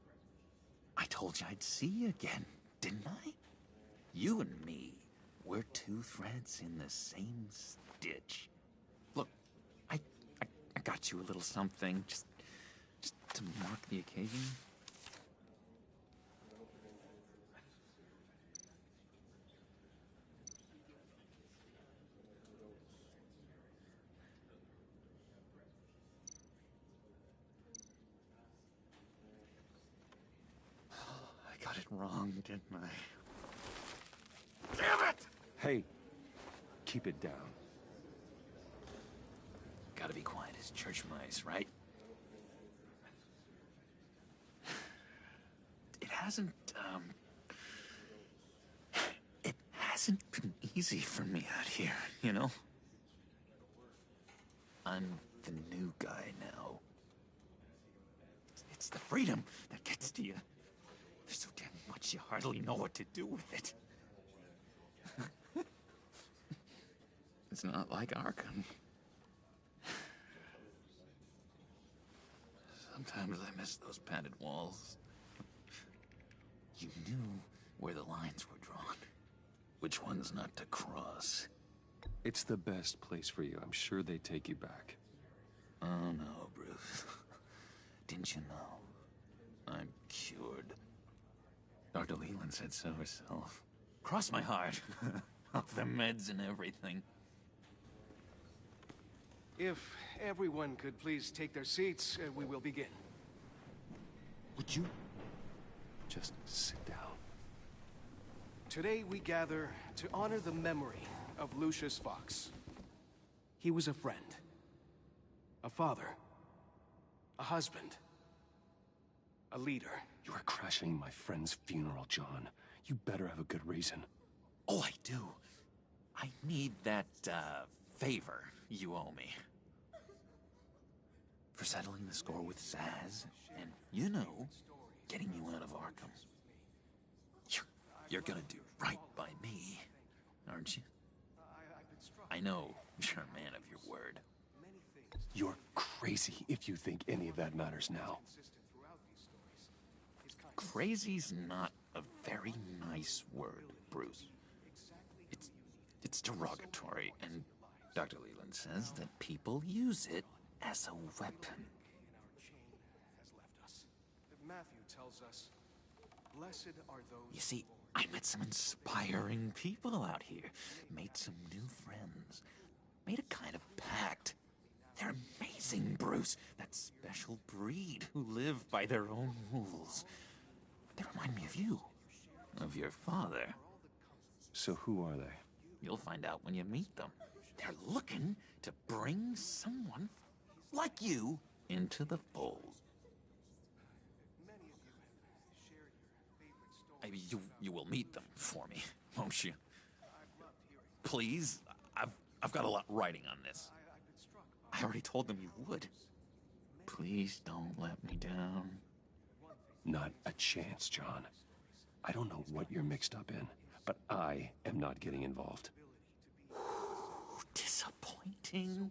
I told you I'd see you again, didn't I? You and me, we're two threads in the same stitch. Look, I got you a little something, just to mark the occasion. I got it wrong, didn't I? Damn it! Hey, keep it down. Gotta be quiet as church mice, right? It hasn't been easy for me out here, you know? I'm the new guy now. It's the freedom that gets to you. There's so damn much you hardly know what to do with it. It's not like Arkham. Sometimes I miss those padded walls. You knew where the lines were drawn. Which ones not to cross. It's the best place for you. I'm sure they take you back. Oh no, Bruce. Didn't you know? I'm cured. Dr. Leland said so herself. Cross my heart. Off the meds and everything. If everyone could please take their seats, we will begin. Would you just sit down? Today we gather to honor the memory of Lucius Fox. He was a friend, a father, a husband, a leader. You are crashing my friend's funeral, John. You better have a good reason. Oh, I do. I need that, favor you owe me. For settling the score with Zaz, and, you know, getting you out of Arkham. You're gonna do right by me, aren't you? I know you're a man of your word. You're crazy if you think any of that matters now. Crazy's not a very nice word, Bruce. It's derogatory, and Dr. Leland says that people use it as a weapon. Matthew tells us, blessed are those... You see, I met some inspiring people out here. Made some new friends. Made a kind of pact. They're amazing, Bruce. That special breed who live by their own rules. They remind me of you. Of your father. So who are they? You'll find out when you meet them. They're looking to bring someone like you into the fold. You will meet them for me, won't you? Please, I've got a lot writing on this. I already told them you would. Please don't let me down. Not a chance, John. I don't know what you're mixed up in, but I am not getting involved. Disappointing.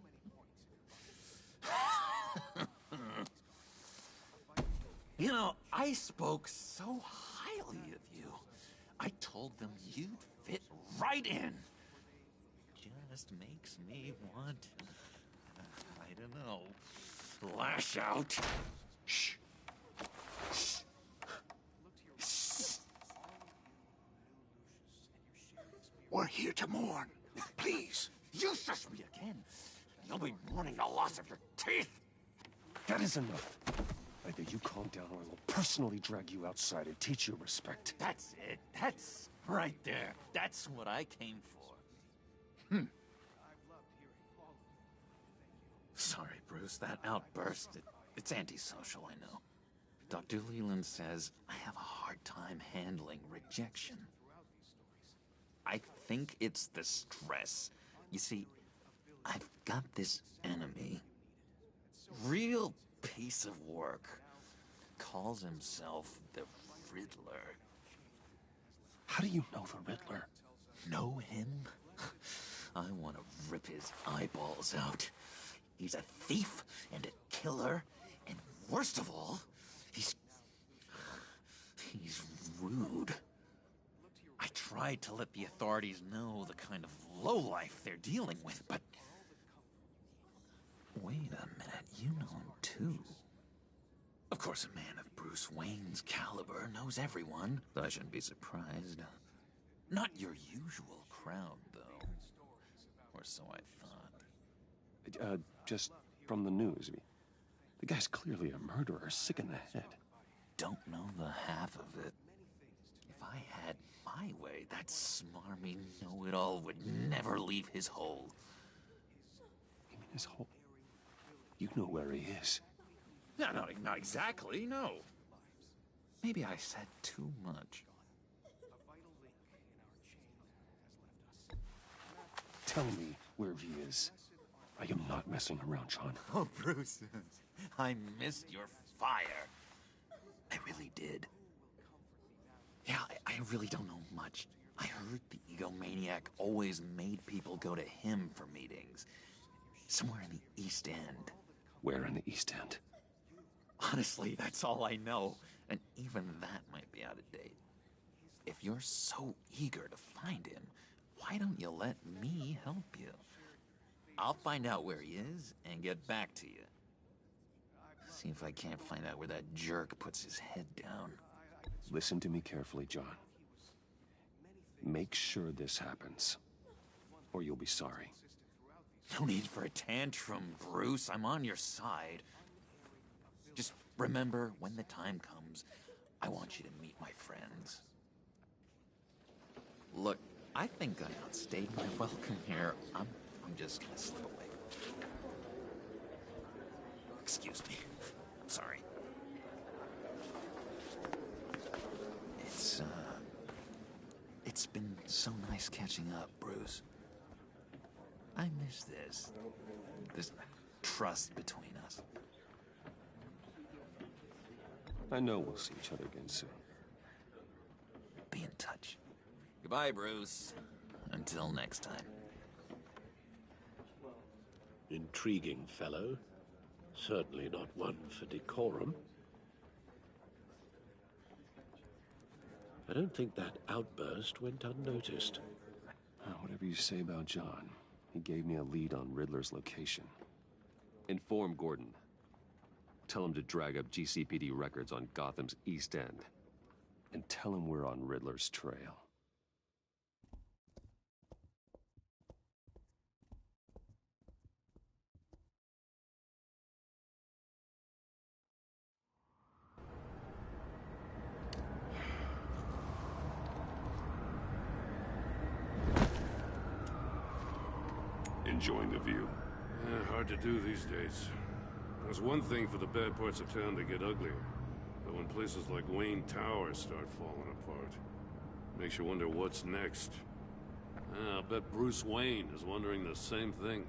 You know, I spoke so highly of you. I told them you'd fit right in. Just makes me want, I don't know, lash out. Shh. Shh. We're here to mourn. Please. You shush me again. You'll be mourning the loss of your teeth. That is enough. Either you calm down or I will personally drag you outside and teach you respect. That's it. That's right there. That's what I came for. Sorry, Bruce. Bruce, that outburst, it's antisocial, I know. Dr. Leland says I have a hard time handling rejection. I think it's the stress. You see, I've got this enemy. Real piece of work. Calls himself the Riddler. How do you know the Riddler? Know him? I want to rip his eyeballs out. He's a thief and a killer, and worst of all, he's rude. I tried to let the authorities know the kind of lowlife they're dealing with, but... Wait a minute, you know him too. Of course, a man of Bruce Wayne's caliber knows everyone, so I shouldn't be surprised. Not your usual crowd, though. Or so I thought. Just from the news. The guy's clearly a murderer, sick in the head. Don't know the half of it. If I had my way, that smarmy know-it-all would never leave his hole. You mean his hole? You know where he is. No, not exactly, no. Maybe I said too much. Tell me where he is. I am not messing around, John. Oh, Bruce, I missed your fire. I really did. Yeah, I really don't know much. I heard the egomaniac always made people go to him for meetings. Somewhere in the East End. Where in the East End? Honestly, that's all I know. And even that might be out of date. If you're so eager to find him, why don't you let me help you? I'll find out where he is and get back to you. See if I can't find out where that jerk puts his head down. Listen to me carefully, John. Make sure this happens, or you'll be sorry. No need for a tantrum, Bruce. I'm on your side. Just remember, when the time comes, I want you to meet my friends. Look, I think I outstayed my welcome here. I'm just gonna slip away. Excuse me. I'm sorry. It's been so nice catching up, Bruce. I miss this trust between us. I know we'll see each other again soon. Be in touch. Goodbye, Bruce. Until next time. Intriguing fellow. Certainly not one for decorum. I don't think that outburst went unnoticed. Whatever you say about John, he gave me a lead on Riddler's location. Inform Gordon. Tell him to drag up GCPD records on Gotham's East End. And tell him we're on Riddler's trail. Enjoying the view? Hard to do these days. There's one thing for the bad parts of town to get uglier. But when places like Wayne Tower start falling apart, makes you wonder what's next. I'll bet Bruce Wayne is wondering the same thing.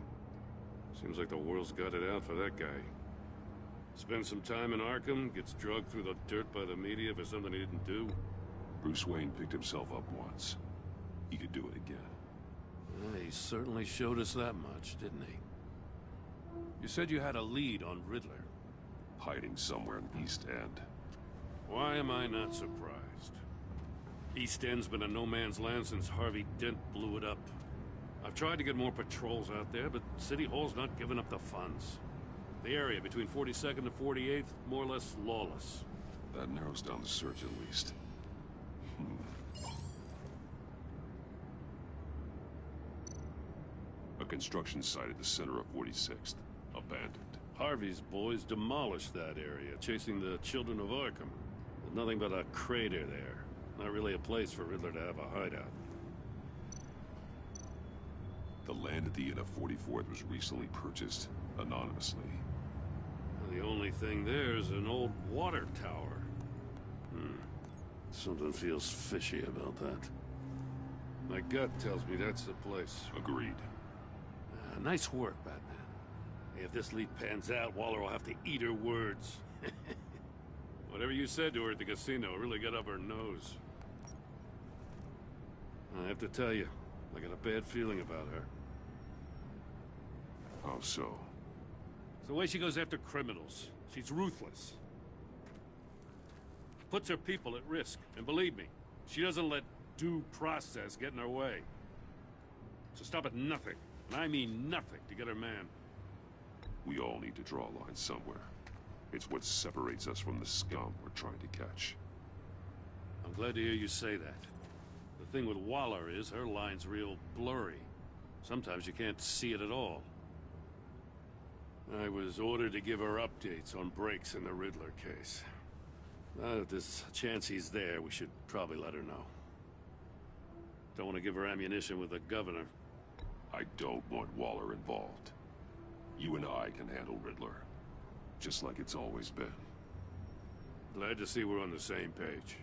Seems like the world's got it out for that guy. Spends some time in Arkham, gets drugged through the dirt by the media for something he didn't do. Bruce Wayne picked himself up once. He could do it again. He certainly showed us that much, didn't he? You said you had a lead on Riddler. Hiding somewhere in the East End. Why am I not surprised? East End's been a no-man's land since Harvey Dent blew it up. I've tried to get more patrols out there, but City Hall's not giving up the funds. The area between 42nd and 48th, more or less lawless. That narrows down the search at least. A construction site at the center of 46th. Abandoned. Harvey's boys demolished that area, chasing the children of Arkham. There's nothing but a crater there. Not really a place for Riddler to have a hideout. The land at the end of 44th was recently purchased anonymously. The only thing there is an old water tower. Something feels fishy about that. My gut tells me that's the place. Agreed. Nice work, Batman. Hey, if this lead pans out, Waller will have to eat her words. Whatever you said to her at the casino really got up her nose. I have to tell you, I got a bad feeling about her. How so? It's the way she goes after criminals. She's ruthless. Puts her people at risk. And believe me, she doesn't let due process get in her way. So stop at nothing, and I mean nothing, to get her man. We all need to draw a line somewhere. It's what separates us from the scum we're trying to catch. I'm glad to hear you say that. The thing with Waller is her line's real blurry. Sometimes you can't see it at all. I was ordered to give her updates on breaks in the Riddler case. If there's a chance he's there, we should probably let her know. Don't want to give her ammunition with the governor. I don't want Waller involved. You and I can handle Riddler. Just like it's always been. Glad to see we're on the same page.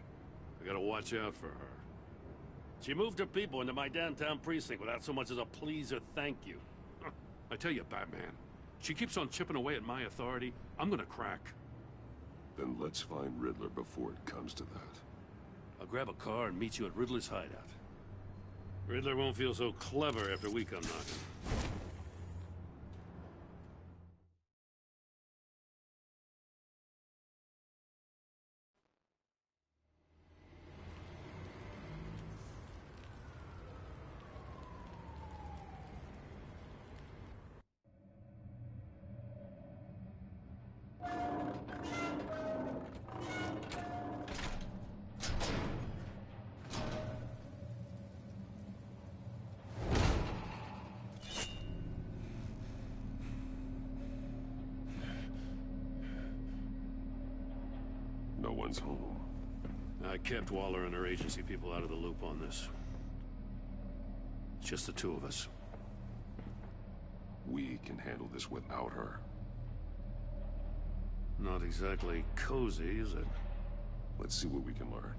I gotta watch out for her. She moved her people into my downtown precinct without so much as a please or thank you. I tell you, Batman, she keeps on chipping away at my authority. I'm gonna crack. Then let's find Riddler before it comes to that. I'll grab a car and meet you at Riddler's hideout. Riddler won't feel so clever after we come knocking. No one's home. I kept Waller and her agency people out of the loop on this. It's just the two of us. We can handle this without her. Not exactly cozy, is it? Let's see what we can learn.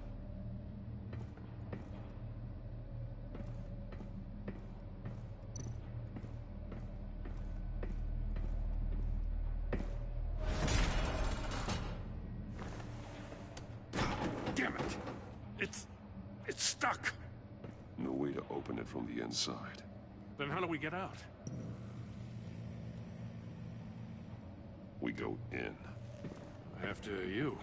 Damn it! It's stuck! No way to open it from the inside. Then how do we get out? We go in. After you.